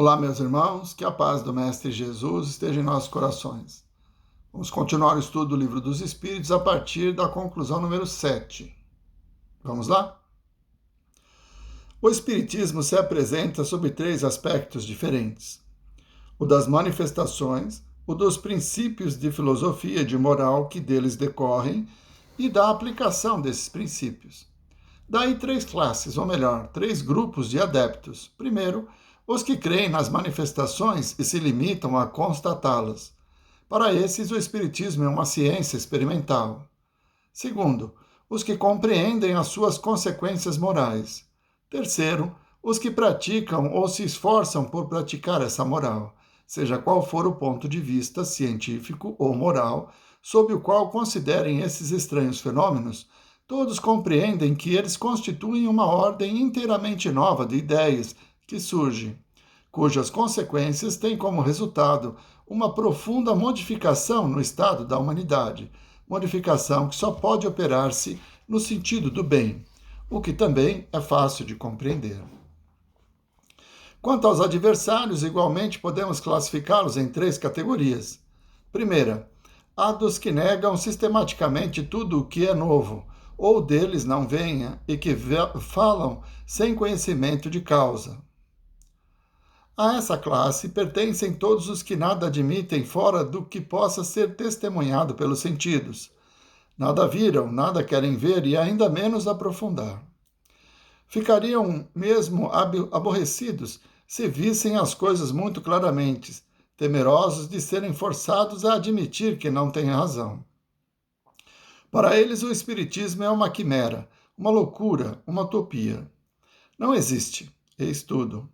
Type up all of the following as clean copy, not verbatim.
Olá, meus irmãos, que a paz do Mestre Jesus esteja em nossos corações. Vamos continuar o estudo do Livro dos Espíritos a partir da conclusão número 7. Vamos lá? O Espiritismo se apresenta sob 3 aspectos diferentes: o das manifestações, o dos princípios de filosofia e de moral que deles decorrem e da aplicação desses princípios. Daí 3 classes, ou melhor, 3 grupos de adeptos. Primeiro, os que creem nas manifestações e se limitam a constatá-las. Para esses, o Espiritismo é uma ciência experimental. Segundo, os que compreendem as suas consequências morais. Terceiro, os que praticam ou se esforçam por praticar essa moral, seja qual for o ponto de vista científico ou moral, sob o qual considerem esses estranhos fenômenos, todos compreendem que eles constituem uma ordem inteiramente nova de ideias que surge, cujas consequências têm como resultado uma profunda modificação no estado da humanidade, modificação que só pode operar-se no sentido do bem, o que também é fácil de compreender. Quanto aos adversários, igualmente podemos classificá-los em 3 categorias. Primeira, há dos que negam sistematicamente tudo o que é novo, ou deles não venha, e que falam sem conhecimento de causa. A essa classe pertencem todos os que nada admitem fora do que possa ser testemunhado pelos sentidos. Nada viram, nada querem ver e ainda menos aprofundar. Ficariam mesmo aborrecidos se vissem as coisas muito claramente, temerosos de serem forçados a admitir que não têm razão. Para eles, o Espiritismo é uma quimera, uma loucura, uma utopia. Não existe, eis tudo.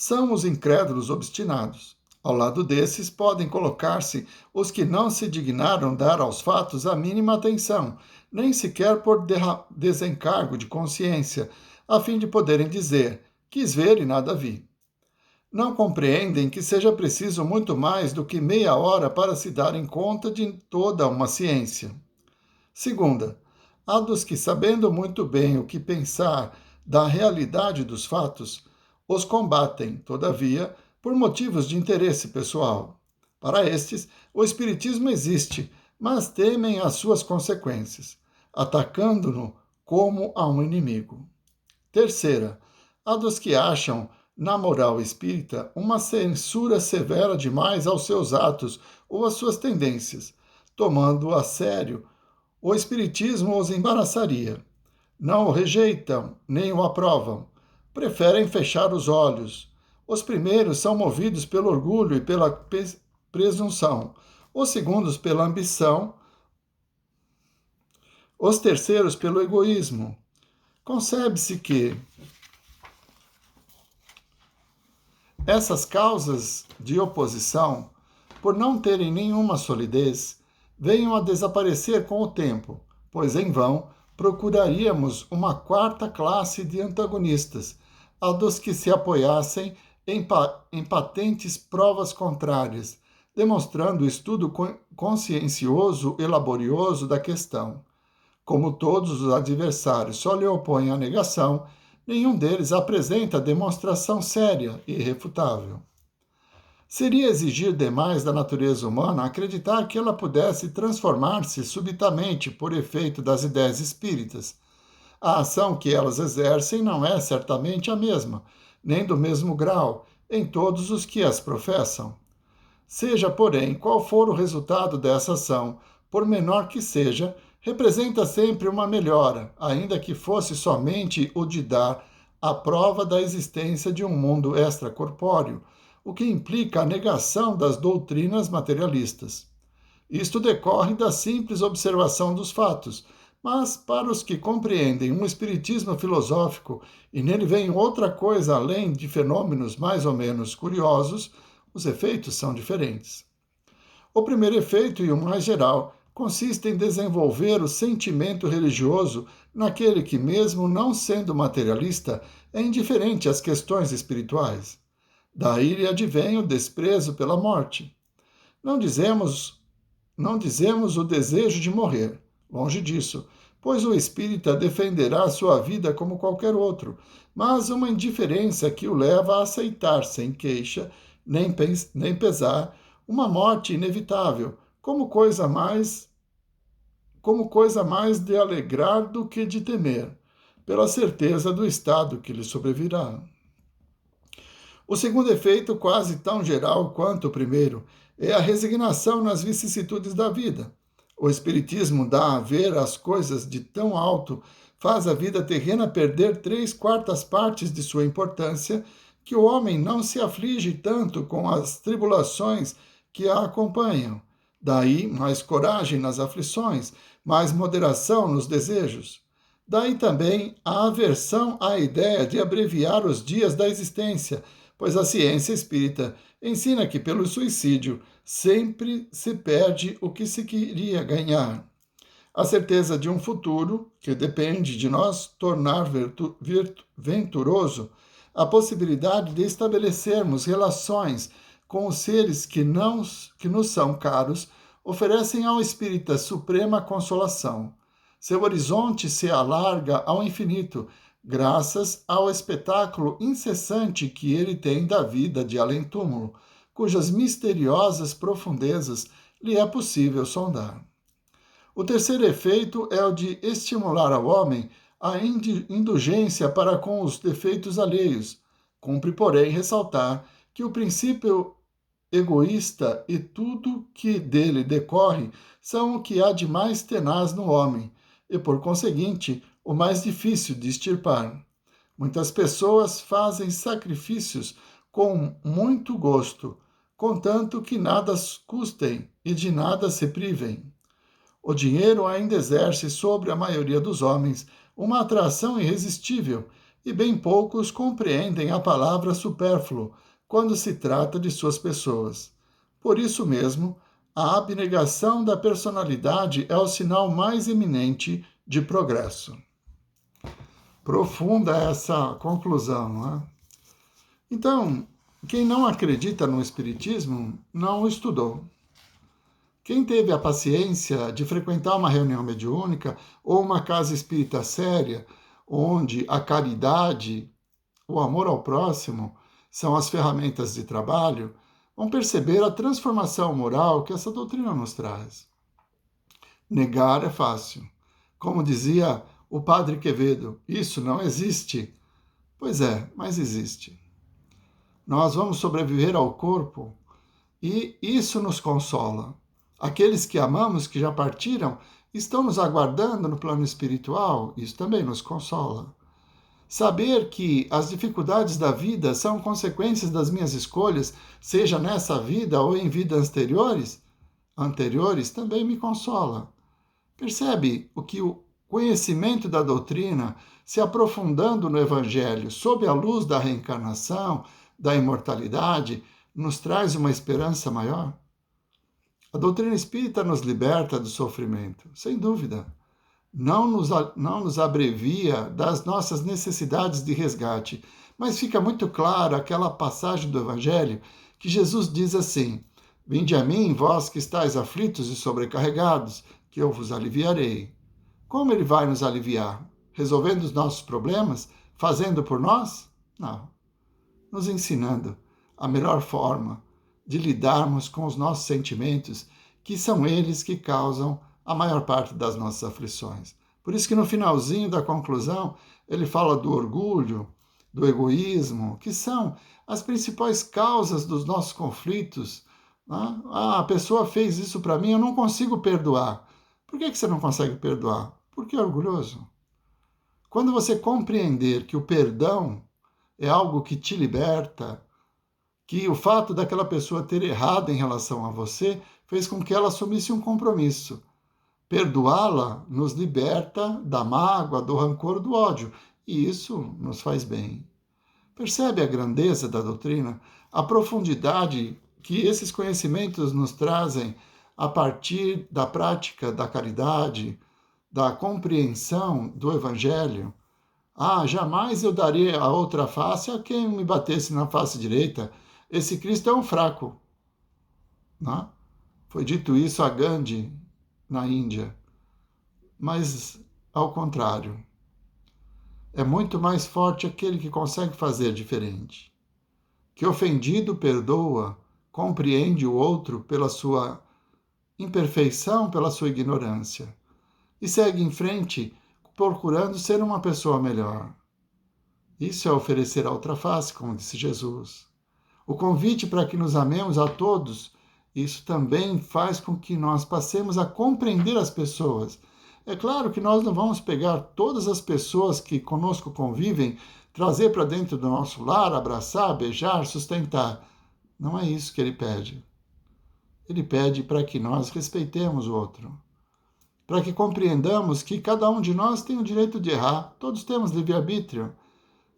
São os incrédulos obstinados. Ao lado desses podem colocar-se os que não se dignaram dar aos fatos a mínima atenção, nem sequer por desencargo de consciência, a fim de poderem dizer: quis ver e nada vi. Não compreendem que seja preciso muito mais do que meia hora para se darem conta de toda uma ciência. Segunda, há dos que, sabendo muito bem o que pensar da realidade dos fatos, os combatem, todavia, por motivos de interesse pessoal. Para estes, o Espiritismo existe, mas temem as suas consequências, atacando-no como a um inimigo. Terceira, há dos que acham, na moral espírita, uma censura severa demais aos seus atos ou às suas tendências. Tomando a sério, o Espiritismo os embaraçaria. Não o rejeitam, nem o aprovam. Preferem fechar os olhos. Os primeiros são movidos pelo orgulho e pela presunção, os segundos pela ambição, os terceiros pelo egoísmo. Concebe-se que essas causas de oposição, por não terem nenhuma solidez, venham a desaparecer com o tempo, pois em vão procuraríamos uma 4ª classe de antagonistas, a dos que se apoiassem em patentes provas contrárias, demonstrando o estudo consciencioso e laborioso da questão. Como todos os adversários só lhe opõem a negação, nenhum deles apresenta demonstração séria e irrefutável. Seria exigir demais da natureza humana acreditar que ela pudesse transformar-se subitamente por efeito das ideias espíritas. A ação que elas exercem não é certamente a mesma, nem do mesmo grau, em todos os que as professam. Seja, porém, qual for o resultado dessa ação, por menor que seja, representa sempre uma melhora, ainda que fosse somente o de dar a prova da existência de um mundo extracorpóreo, o que implica a negação das doutrinas materialistas. Isto decorre da simples observação dos fatos, mas para os que compreendem um espiritismo filosófico e nele vem outra coisa além de fenômenos mais ou menos curiosos, os efeitos são diferentes. O primeiro efeito, e o mais geral, consiste em desenvolver o sentimento religioso naquele que, mesmo não sendo materialista, é indiferente às questões espirituais. Daí lhe advém o desprezo pela morte. Não dizemos o desejo de morrer, longe disso, pois o espírita defenderá sua vida como qualquer outro, mas uma indiferença que o leva a aceitar sem queixa, nem pesar, uma morte inevitável, como coisa mais de alegrar do que de temer, pela certeza do estado que lhe sobrevirá. O segundo efeito, quase tão geral quanto o primeiro, é a resignação nas vicissitudes da vida. O Espiritismo dá a ver as coisas de tão alto, faz a vida terrena perder 3/4 de sua importância, que o homem não se aflige tanto com as tribulações que a acompanham. Daí, mais coragem nas aflições, mais moderação nos desejos. Daí também a aversão à ideia de abreviar os dias da existência, pois a ciência espírita ensina que pelo suicídio sempre se perde o que se queria ganhar. A certeza de um futuro, que depende de nós tornar venturoso, a possibilidade de estabelecermos relações com os seres que nos são caros, oferecem ao espírita suprema consolação. Seu horizonte se alarga ao infinito, graças ao espetáculo incessante que ele tem da vida de além-túmulo, cujas misteriosas profundezas lhe é possível sondar. O terceiro efeito é o de estimular ao homem a indulgência para com os defeitos alheios. Cumpre, porém, ressaltar que o princípio egoísta e tudo que dele decorre são o que há de mais tenaz no homem, e, por conseguinte, o mais difícil de extirpar. Muitas pessoas fazem sacrifícios com muito gosto, contanto que nada custem e de nada se privem. O dinheiro ainda exerce sobre a maioria dos homens uma atração irresistível, e bem poucos compreendem a palavra supérfluo quando se trata de suas pessoas. Por isso mesmo, a abnegação da personalidade é o sinal mais eminente de progresso. Profunda essa conclusão, não é? Então, quem não acredita no Espiritismo não o estudou. Quem teve a paciência de frequentar uma reunião mediúnica ou uma casa espírita séria, onde a caridade, o amor ao próximo são as ferramentas de trabalho, vão perceber a transformação moral que essa doutrina nos traz. Negar é fácil. Como dizia o padre Quevedo, isso não existe. Pois é, mas existe. Nós vamos sobreviver ao corpo e isso nos consola. Aqueles que amamos, que já partiram, estão nos aguardando no plano espiritual, isso também nos consola. Saber que as dificuldades da vida são consequências das minhas escolhas, seja nessa vida ou em vidas anteriores também me consola. Percebe o que o conhecimento da doutrina, se aprofundando no Evangelho, sob a luz da reencarnação, da imortalidade, nos traz uma esperança maior? A doutrina espírita nos liberta do sofrimento, sem dúvida. Não nos abrevia das nossas necessidades de resgate, mas fica muito clara aquela passagem do Evangelho que Jesus diz assim: Vinde a mim, vós que estáis aflitos e sobrecarregados, que eu vos aliviarei. Como ele vai nos aliviar? Resolvendo os nossos problemas? Fazendo por nós? Não. Nos ensinando a melhor forma de lidarmos com os nossos sentimentos, que são eles que causam a maior parte das nossas aflições. Por isso que no finalzinho da conclusão, ele fala do orgulho, do egoísmo, que são as principais causas dos nossos conflitos. Né? Ah, a pessoa fez isso para mim, eu não consigo perdoar. Por que você não consegue perdoar? Porque é orgulhoso. Quando você compreender que o perdão é algo que te liberta, que o fato daquela pessoa ter errado em relação a você fez com que ela assumisse um compromisso. Perdoá-la nos liberta da mágoa, do rancor, do ódio, e isso nos faz bem. Percebe a grandeza da doutrina, a profundidade que esses conhecimentos nos trazem a partir da prática da caridade, da compreensão do Evangelho? Ah, jamais eu daria a outra face a quem me batesse na face direita. Esse Cristo é um fraco. Não? Foi dito isso a Gandhi, na Índia. Mas Ao contrário, é muito mais forte aquele que consegue fazer diferente, que ofendido perdoa, compreende o outro pela sua imperfeição, pela sua ignorância, e segue em frente procurando ser uma pessoa melhor. Isso é oferecer a outra face, como disse Jesus. O convite para que nos amemos a todos, isso também faz com que nós passemos a compreender as pessoas. É claro que nós não vamos pegar todas as pessoas que conosco convivem, trazer para dentro do nosso lar, abraçar, beijar, sustentar. Não é isso que ele pede. Ele pede para que nós respeitemos o outro, para que compreendamos que cada um de nós tem o direito de errar, todos temos livre-arbítrio,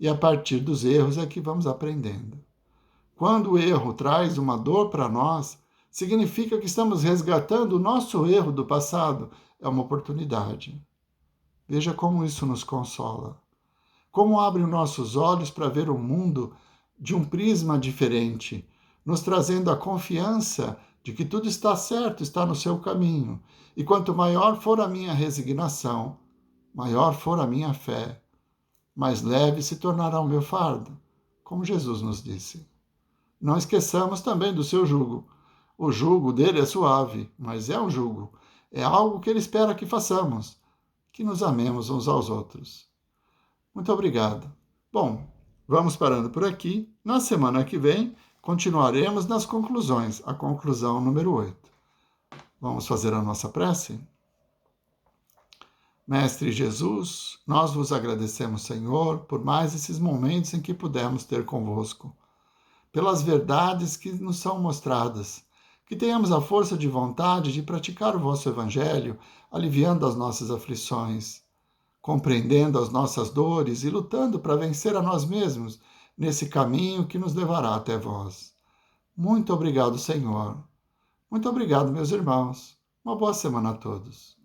e a partir dos erros é que vamos aprendendo. Quando o erro traz uma dor para nós, significa que estamos resgatando o nosso erro do passado. É uma oportunidade. Veja como isso nos consola. Como abre os nossos olhos para ver o mundo de um prisma diferente, nos trazendo a confiança de que tudo está certo, está no seu caminho. E quanto maior for a minha resignação, maior for a minha fé, mais leve se tornará o meu fardo, como Jesus nos disse. Não esqueçamos também do seu jugo. O jugo dele é suave, mas é um jugo. É algo que ele espera que façamos, que nos amemos uns aos outros. Muito obrigado. Bom, vamos parando por aqui. Na semana que vem, continuaremos nas conclusões, a conclusão número 8. Vamos fazer a nossa prece? Mestre Jesus, nós vos agradecemos, Senhor, por mais esses momentos em que pudemos ter convosco, pelas verdades que nos são mostradas, que tenhamos a força de vontade de praticar o vosso Evangelho, aliviando as nossas aflições, compreendendo as nossas dores e lutando para vencer a nós mesmos nesse caminho que nos levará até vós. Muito obrigado, Senhor. Muito obrigado, meus irmãos. Uma boa semana a todos.